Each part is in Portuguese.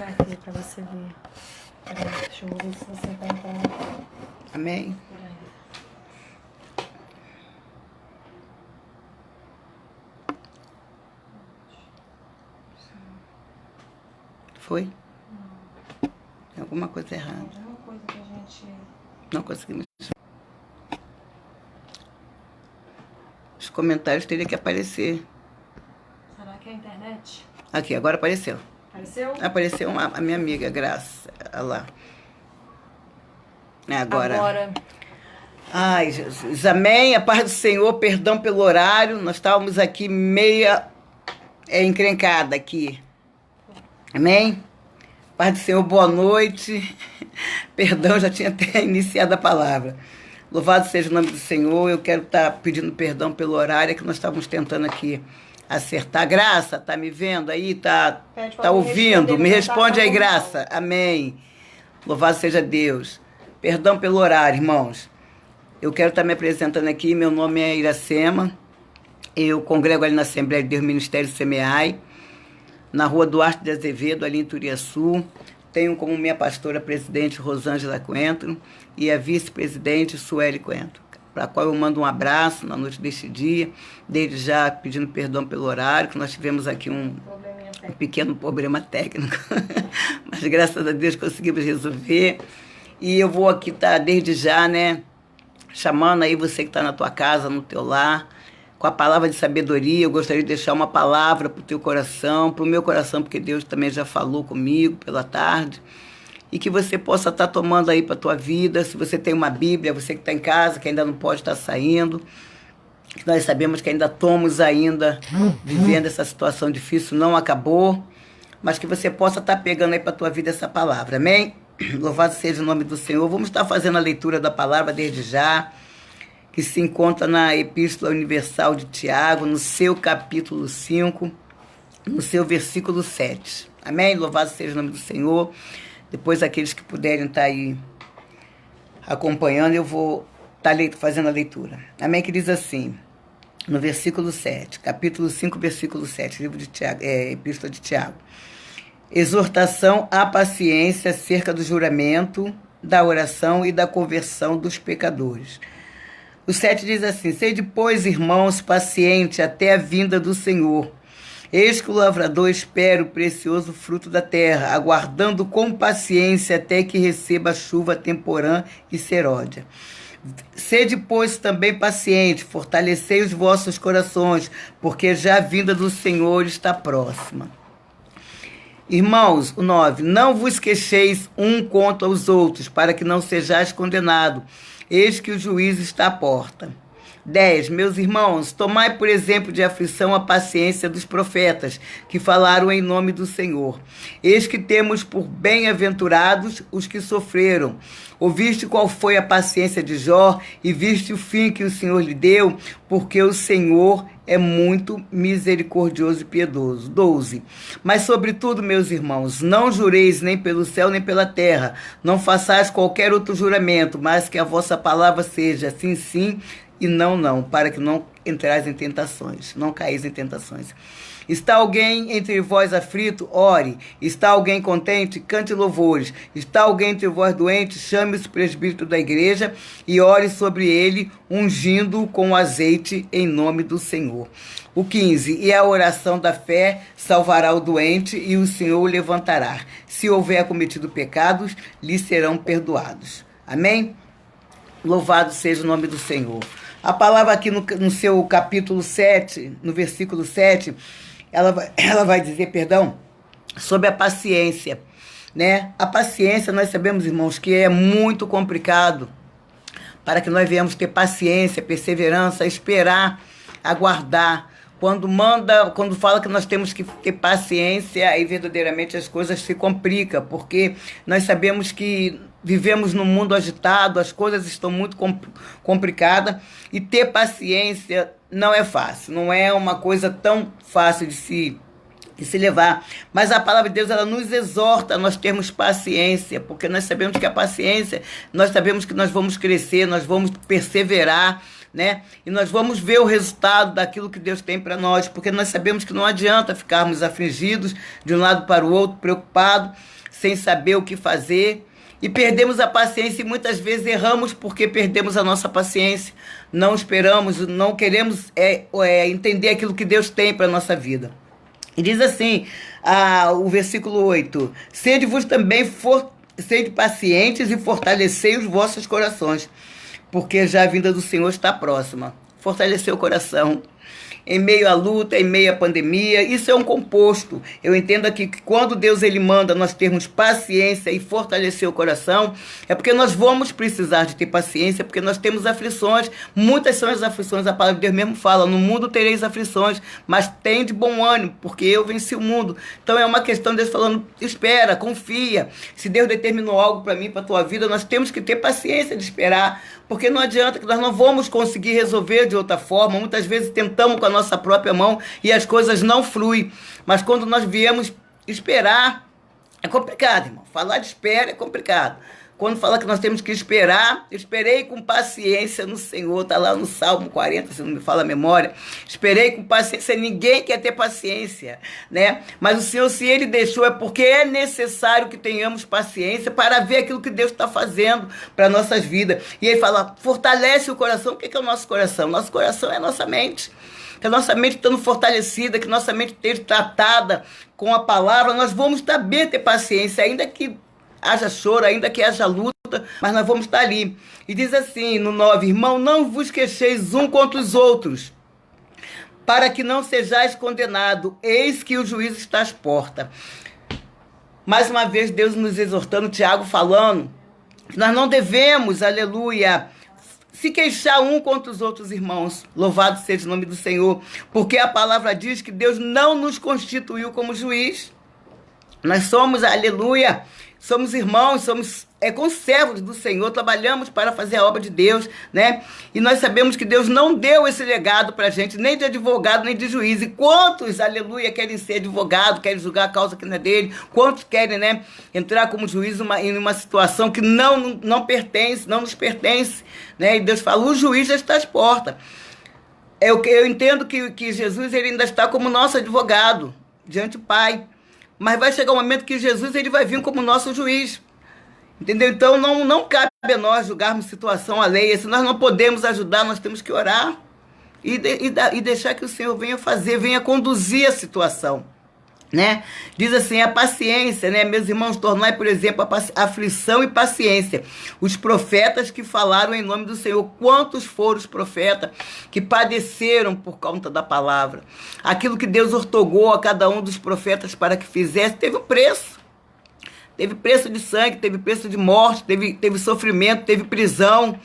colocar aqui para você ver. Peraí, deixa eu ver se você vai entrar. Amém? Foi? Não. Tem alguma coisa errada. Alguma coisa que a gente... Não conseguimos. Os comentários teriam que aparecer. Será que é a internet? Aqui, agora apareceu. Apareceu? Apareceu a minha amiga, Graça. Olha lá. Agora. Ai, Jesus. Amém. A paz do Senhor, perdão pelo horário. Nós estávamos aqui meia encrencada aqui. Amém? Paz do Senhor, boa noite. Perdão, já tinha até iniciado a palavra. Louvado seja o nome do Senhor. Eu quero estar pedindo perdão pelo horário que nós estávamos tentando aqui acertar. Graça, tá me vendo aí? Tá ouvindo? Me responde aí, Graça. Amém. Louvado seja Deus. Perdão pelo horário, irmãos. Eu quero estar me apresentando aqui. Meu nome é Iracema. Eu congrego ali na Assembleia de Deus Ministério Semeai, na rua Duarte de Azevedo, ali em Turiaçu. Tenho como minha pastora presidente Rosângela Coentro e a vice-presidente Sueli Coentro, para a qual eu mando um abraço na noite deste dia, desde já pedindo perdão pelo horário, que nós tivemos aqui um pequeno problema técnico, mas graças a Deus conseguimos resolver. E eu vou aqui estar desde já, né, chamando aí você que está na tua casa, no teu lar, com a palavra de sabedoria. Eu gostaria de deixar uma palavra para o teu coração, para o meu coração, porque Deus também já falou comigo pela tarde, e que você possa estar tomando aí para a tua vida. Se você tem uma Bíblia, você que está em casa, que ainda não pode estar saindo, que nós sabemos que ainda estamos ainda vivendo essa situação difícil, não acabou, mas que você possa estar pegando aí para a tua vida essa palavra, amém? Louvado seja o nome do Senhor. Vamos estar fazendo a leitura da palavra desde já, que se encontra na Epístola Universal de Tiago, no seu capítulo 5, no seu versículo 7. Amém? Louvado seja o nome do Senhor. Depois, aqueles que puderem estar aí acompanhando, eu vou estar fazendo a leitura. Amém? Que diz assim, no versículo 7, capítulo 5, versículo 7, livro de Tiago, Epístola de Tiago. Exortação à paciência acerca do juramento, da oração e da conversão dos pecadores. O 7 diz assim: sede, pois, irmãos, paciente até a vinda do Senhor. Eis que o lavrador espera o precioso fruto da terra, aguardando com paciência até que receba a chuva temporã e seródia. Sede, pois, também paciente, fortalecei os vossos corações, porque já a vinda do Senhor está próxima. Irmãos, o 9, não vos queixeis um contra os outros, para que não sejais condenados. Eis que o juízo está à porta. 10. Meus irmãos, tomai por exemplo de aflição a paciência dos profetas, que falaram em nome do Senhor. Eis que temos por bem-aventurados os que sofreram. Ouviste qual foi a paciência de Jó, e viste o fim que o Senhor lhe deu, porque o Senhor é muito misericordioso e piedoso. 12. Mas, sobretudo, meus irmãos, não jureis nem pelo céu nem pela terra, não façais qualquer outro juramento, mas que a vossa palavra seja sim, sim, e não, não, para que não entrais em tentações, não caís em tentações. Está alguém entre vós aflito? Ore. Está alguém contente? Cante louvores. Está alguém entre vós doente? Chame o presbítero da igreja e ore sobre ele, ungindo-o com azeite em nome do Senhor. O 15. E a oração da fé salvará o doente e o Senhor o levantará. Se houver cometido pecados, lhe serão perdoados. Amém? Louvado seja o nome do Senhor. A palavra aqui no seu capítulo 7, no versículo 7, ela vai dizer, sobre a paciência, né? A paciência, nós sabemos, irmãos, que é muito complicado para que nós venhamos ter paciência, perseverança, esperar, aguardar. Quando fala que nós temos que ter paciência, aí verdadeiramente as coisas se complicam, porque nós sabemos que vivemos num mundo agitado, as coisas estão muito complicadas, e ter paciência não é fácil, não é uma coisa tão fácil de se levar. Mas a palavra de Deus, ela nos exorta a nós termos paciência, porque nós sabemos que a paciência, nós sabemos que nós vamos crescer, nós vamos perseverar, né? E nós vamos ver o resultado daquilo que Deus tem para nós, porque nós sabemos que não adianta ficarmos afligidos de um lado para o outro, preocupados, sem saber o que fazer, e perdemos a paciência e muitas vezes erramos porque perdemos a nossa paciência, não esperamos, não queremos entender aquilo que Deus tem para a nossa vida. E diz assim, o versículo 8, sede-vos também, sede pacientes e fortalecei os vossos corações, porque já a vinda do Senhor está próxima. Fortalecer o coração em meio à luta, em meio à pandemia, isso é um composto. Eu entendo aqui que quando Deus ele manda nós termos paciência e fortalecer o coração, é porque nós vamos precisar de ter paciência, porque nós temos aflições, muitas são as aflições, a palavra de Deus mesmo fala, no mundo tereis aflições, mas tem de bom ânimo, porque eu venci o mundo. Então é uma questão de Deus falando, espera, confia, se Deus determinou algo para mim, para a tua vida, nós temos que ter paciência de esperar, porque não adianta que nós não vamos conseguir resolver de outra forma, muitas vezes tentamos com a nossa própria mão e as coisas não fluem, mas quando nós viemos esperar, é complicado, irmão, falar de espera é complicado. Quando fala que nós temos que esperar, esperei com paciência no Senhor, está lá no Salmo 40, se não me fala a memória, esperei com paciência, ninguém quer ter paciência, né? Mas o Senhor, se Ele deixou, é porque é necessário que tenhamos paciência para ver aquilo que Deus está fazendo para nossas vidas. E Ele fala, fortalece o coração. O que é o nosso coração? Nosso coração é a nossa mente. Que a nossa mente estando fortalecida, que nossa mente esteja tratada com a palavra, nós vamos saber ter paciência, ainda que haja choro, ainda que haja luta, mas nós vamos estar ali. E diz assim, no 9, irmão, não vos queixeis um contra os outros, para que não sejais condenado, eis que o juízo está às portas. Mais uma vez, Deus nos exortando, Tiago falando, que nós não devemos, aleluia, se queixar um contra os outros irmãos. Louvado seja o nome do Senhor, porque a palavra diz que Deus não nos constituiu como juiz. Nós somos, aleluia, somos irmãos, somos conservos do Senhor, trabalhamos para fazer a obra de Deus, né? E nós sabemos que Deus não deu esse legado para a gente, nem de advogado, nem de juiz. E quantos, aleluia, querem ser advogado, querem julgar a causa que não é dele, quantos querem, né, entrar como juiz em uma situação que não pertence, não nos pertence, né? E Deus fala, o juiz já está às portas. Eu entendo que Jesus ele ainda está como nosso advogado, diante do Pai. Mas vai chegar um momento que Jesus ele vai vir como nosso juiz. Entendeu? Então não cabe a nós julgarmos situação alheia. Se nós não podemos ajudar, nós temos que orar e deixar que o Senhor venha fazer, venha conduzir a situação. Né? Diz assim, a paciência, né? Meus irmãos, tornai, por exemplo, a aflição e paciência. Os profetas que falaram em nome do Senhor, quantos foram os profetas que padeceram por conta da palavra? Aquilo que Deus ortogou a cada um dos profetas para que fizesse, teve um preço. Teve preço de sangue, teve preço de morte, teve sofrimento, teve prisão,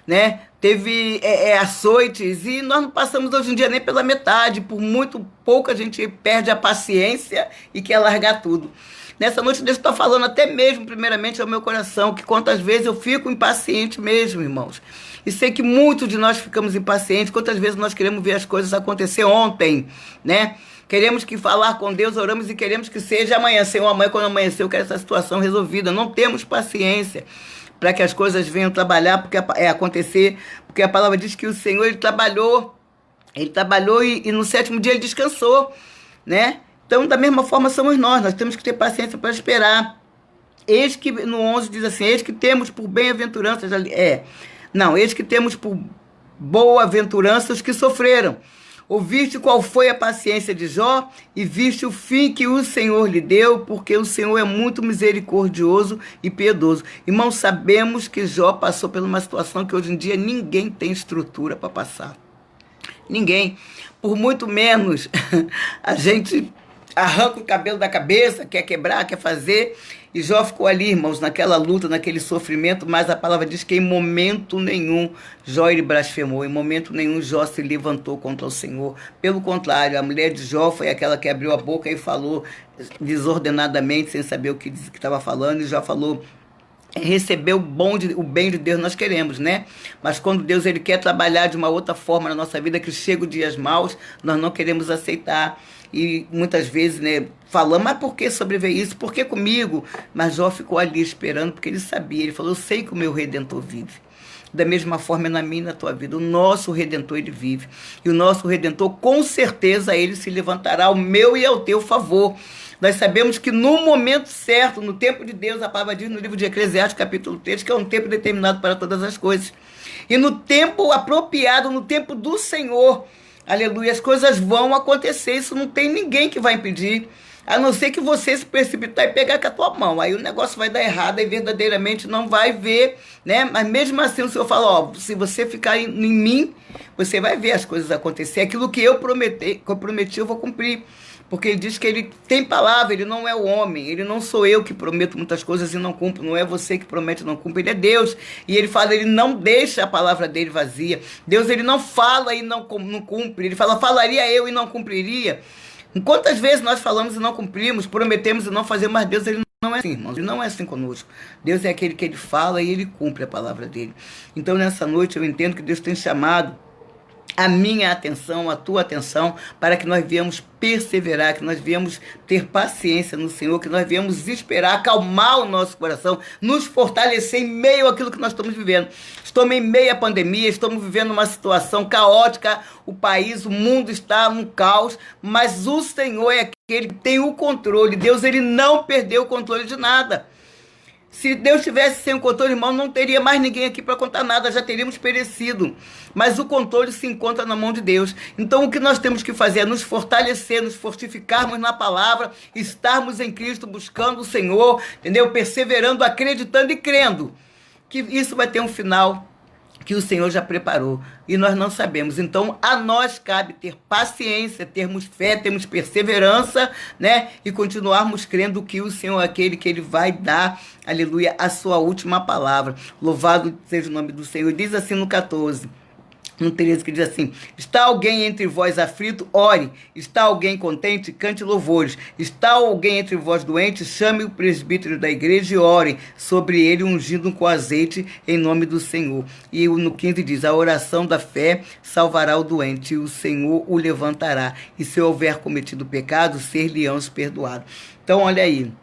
né? Teve açoites, e nós não passamos hoje em dia nem pela metade, por muito pouco a gente perde a paciência e quer largar tudo. Nessa noite Deus está falando até mesmo, primeiramente, ao meu coração, que quantas vezes eu fico impaciente mesmo, irmãos. E sei que muitos de nós ficamos impacientes, quantas vezes nós queremos ver as coisas acontecer ontem, né? Queremos que falar com Deus, oramos e queremos que seja amanhã. Senhor, amanhã quando amanhecer eu quero essa situação resolvida. Não temos paciência para que as coisas venham trabalhar, porque acontecer, porque a palavra diz que o Senhor ele trabalhou e no sétimo dia ele descansou, né? Então, da mesma forma somos nós temos que ter paciência para esperar. Eis que, no 11 diz assim, eis que temos por bem-aventuranças, eis que temos por boa-aventurança os que sofreram. Ouviste qual foi a paciência de Jó e viste o fim que o Senhor lhe deu, porque o Senhor é muito misericordioso e piedoso. Irmãos, sabemos que Jó passou por uma situação que hoje em dia ninguém tem estrutura para passar. Ninguém. Por muito menos a gente arranca o cabelo da cabeça, quer quebrar, quer fazer. E Jó ficou ali, irmãos, naquela luta, naquele sofrimento, mas a palavra diz que em momento nenhum Jó ele blasfemou, em momento nenhum Jó se levantou contra o Senhor. Pelo contrário, a mulher de Jó foi aquela que abriu a boca e falou desordenadamente, sem saber o que estava falando, e Jó falou, receber o bem de Deus nós queremos, né? Mas quando Deus ele quer trabalhar de uma outra forma na nossa vida, que chega os dias maus, nós não queremos aceitar. E muitas vezes, né, falamos, mas por que sobreveio isso? Por que comigo? Mas Jó ficou ali esperando, porque ele sabia. Ele falou, eu sei que o meu Redentor vive. Da mesma forma é na minha e na tua vida. O nosso Redentor, ele vive. E o nosso Redentor, com certeza, ele se levantará ao meu e ao teu favor. Nós sabemos que no momento certo, no tempo de Deus, a palavra diz no livro de Eclesiastes, capítulo 3, que é um tempo determinado para todas as coisas. E no tempo apropriado, no tempo do Senhor, aleluia, as coisas vão acontecer. Isso não tem ninguém que vai impedir, a não ser que você se precipitar e pegar com a tua mão. Aí o negócio vai dar errado e verdadeiramente não vai ver, né? Mas mesmo assim o Senhor fala, ó, se você ficar em mim, você vai ver as coisas acontecer. Aquilo que eu prometi, eu vou cumprir. Porque ele diz que ele tem palavra, ele não é o homem, ele não sou eu que prometo muitas coisas e não cumpro, não é você que promete e não cumpre, ele é Deus. E ele fala, ele não deixa a palavra dele vazia. Deus, ele não fala e não cumpre, ele fala, falaria eu e não cumpriria. Quantas vezes nós falamos e não cumprimos, prometemos e não fazemos, mas Deus, ele não é assim, irmãos, ele não é assim conosco. Deus é aquele que ele fala e ele cumpre a palavra dele. Então nessa noite eu entendo que Deus tem chamado a minha atenção, a tua atenção, para que nós viemos perseverar, que nós viemos ter paciência no Senhor, que nós viemos esperar, acalmar o nosso coração, nos fortalecer em meio àquilo que nós estamos vivendo. Estamos em meio à pandemia, estamos vivendo uma situação caótica, o país, o mundo está num caos, mas o Senhor é aquele que tem o controle. Deus, ele não perdeu o controle de nada. Se Deus tivesse sem o controle, irmão, não teria mais ninguém aqui para contar nada, já teríamos perecido. Mas o controle se encontra na mão de Deus. Então o que nós temos que fazer é nos fortalecer, nos fortificarmos na palavra, estarmos em Cristo, buscando o Senhor, entendeu? Perseverando, acreditando e crendo que isso vai ter um final que o Senhor já preparou, e nós não sabemos. Então, a nós cabe ter paciência, termos fé, termos perseverança, né? E continuarmos crendo que o Senhor é aquele que ele vai dar, aleluia, a sua última palavra. Louvado seja o nome do Senhor. Diz assim no 14, no 13, que diz assim, está alguém entre vós aflito? Ore. Está alguém contente? Cante louvores. Está alguém entre vós doente? Chame o presbítero da igreja e ore sobre ele, ungindo com azeite em nome do Senhor. E no 15 diz, a oração da fé salvará o doente, e o Senhor o levantará. E se houver cometido pecado, ser-lhe-ão perdoado. Então, olha aí.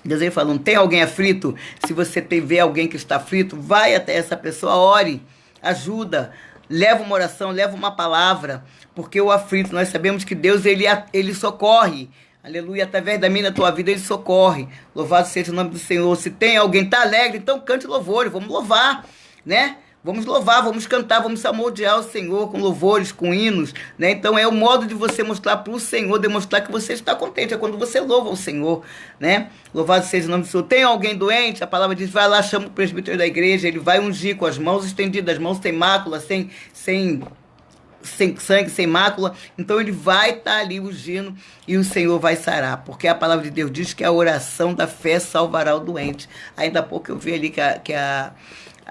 Deus aí falando, tem alguém aflito? Se você vê alguém que está aflito, vai até essa pessoa, ore, ajuda, leva uma oração, leva uma palavra, porque o aflito, nós sabemos que Deus, ele socorre, aleluia, através da minha na tua vida, ele socorre. Louvado seja o nome do Senhor. Se tem alguém que está alegre, então cante louvores, vamos louvar, né? Vamos louvar, vamos cantar, vamos salmodiar o Senhor com louvores, com hinos, né? Então é o modo de você mostrar para o Senhor, demonstrar que você está contente, é quando você louva o Senhor, né? Louvado seja o nome do Senhor. Tem alguém doente? A palavra diz, vai lá, chama o presbítero da igreja, ele vai ungir com as mãos estendidas, as mãos sem mácula, sem sangue, sem mácula. Então ele vai estar ali ungindo e o Senhor vai sarar, porque a palavra de Deus diz que a oração da fé salvará o doente. Ainda há pouco eu vi ali que a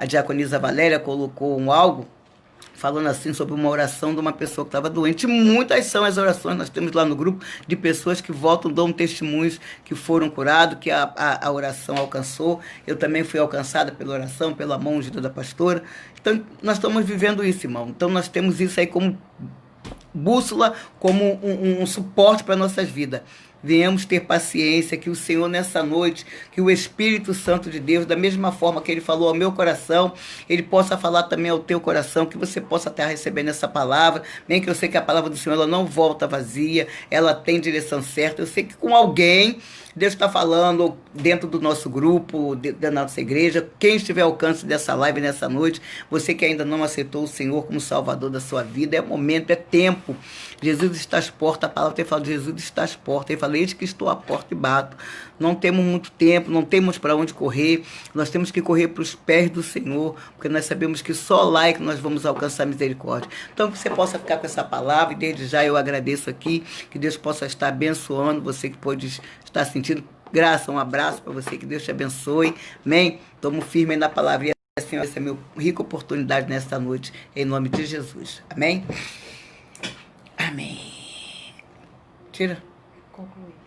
diaconisa Valéria colocou algo falando assim sobre uma oração de uma pessoa que estava doente. Muitas são as orações, nós temos lá no grupo, de pessoas que voltam, dão testemunhos que foram curados, que a oração alcançou. Eu também fui alcançada pela oração, pela mão ungida da pastora. Então, nós estamos vivendo isso, irmão. Então, nós temos isso aí como bússola, como um suporte para nossas vidas. Venhamos ter paciência, que o Senhor nessa noite, que o Espírito Santo de Deus, da mesma forma que ele falou ao meu coração, ele possa falar também ao teu coração, que você possa estar recebendo essa palavra, bem que eu sei que a palavra do Senhor ela não volta vazia, ela tem direção certa. Eu sei que com alguém Deus está falando dentro do nosso grupo, da nossa igreja, quem estiver ao alcance dessa live nessa noite, você que ainda não aceitou o Senhor como Salvador da sua vida, é momento, é tempo. Jesus está às portas, a palavra tem falado, Jesus está às portas, ele fala, eis que estou à porta e bato. Não temos muito tempo, não temos para onde correr, nós temos que correr para os pés do Senhor, porque nós sabemos que só lá é que nós vamos alcançar misericórdia. Então que você possa ficar com essa palavra, e desde já eu agradeço aqui, que Deus possa estar abençoando você que pode estar sentindo graça, um abraço para você, que Deus te abençoe, amém? Tomo firme aí na palavra, e assim, essa é a minha rica oportunidade nesta noite, em nome de Jesus, amém? Amém. Tira. Concluir.